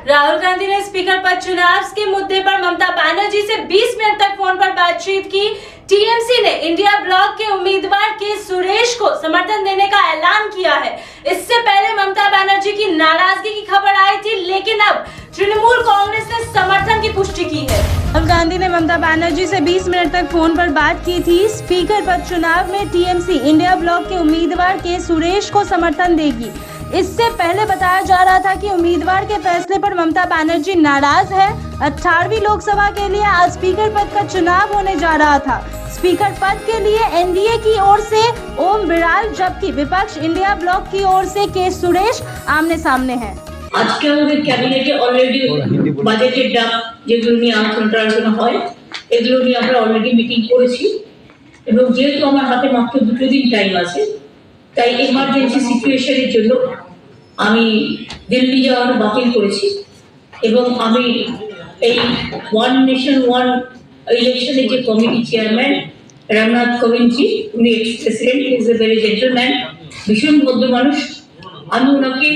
राहुल गांधी ने स्पीकर पद चुनाव के मुद्दे पर ममता बनर्जी से 20 मिनट तक फोन पर बातचीत की। टीएमसी ने इंडिया ब्लॉक के उम्मीदवार के सुरेश को समर्थन देने का ऐलान किया है। इससे पहले ममता बनर्जी की नाराजगी की खबर आई थी, लेकिन अब तृणमूल कांग्रेस ने समर्थन की पुष्टि की है। राहुल गांधी ने ममता बनर्जी से 20 मिनट तक फोन पर बात की थी। स्पीकर पद चुनाव में टीएमसी इंडिया ब्लॉक के उम्मीदवार के सुरेश को समर्थन देगी। इससे पहले बताया जा रहा था कि उम्मीदवार के फैसले पर ममता बनर्जी नाराज है। 18वीं लोकसभा के लिए आज स्पीकर पद का चुनाव होने जा रहा था। स्पीकर पद के लिए एनडीए की ओर से ओम बिड़लाल, जबकि विपक्ष इंडिया ब्लॉक की ओर से के सुरेश आमने सामने हैं। আজকে আমাদের ক্যাবিনেটে অলরেডি বাজেটের ড্রাফট যেগুলো নিয়ে আলোচনা হয় এগুলো নিয়ে আমরা অলরেডি মিটিং করেছি এবং যেহেতু আমার হাতে মাত্র 2 দিন টাইম আছে তাই এমার্জেন্সি সিচুয়েশনের জন্য আমি দিল্লি যাওয়ার বাতিল করেছি এবং আমি এই ওয়ান নেশন ওয়ান ইলেকশনের যে কমিটি চেয়ারম্যান রামনাথ কোবিন্দজি, উনি x president, is a very gentleman, ভীষণ ভদ্র মানুষ। আমি ওনাকে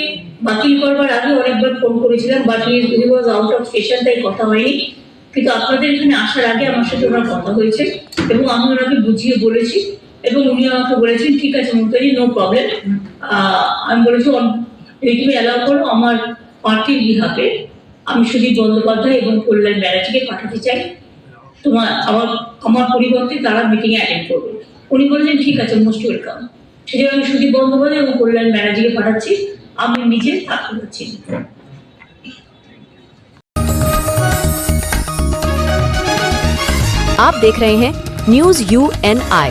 বাতিল করবার আগে অনেকবার ফোন করেছিলাম, but he was out of station, তাই কথা হয়নি। কিন্তু আপনাদের এখানে আসার আগে আমার সাথে ওনার কথা হয়েছে এবং আমি ওনাকে বুঝিয়ে বলেছি এবং উনি আমাকে বলেছেন ঠিক আছে মমতাজি, নো প্রবলেম। আমি বলেছি এইটুকু অ্যালাউ করো, আমার পার্টির বিহাফে আমি সুদীপ বন্দ্যোপাধ্যায় এবং কল্যাণ ব্যানার্জিকে পাঠাতে চাই, আমার পরিবর্তে তারা মিটিংয়ে অ্যাটেন্ড করবে। উনি বলেছেন ঠিক আছে, মোস্ট ওয়েলকাম। সেজন্য আমি সুদীপ বন্দ্যোপাধ্যায় এবং কল্যাণ ব্যানার্জিকে পাঠাচ্ছি, আমি নিজে থাকতে পারছি। आप देख रहे हैं न्यूज़ UNI।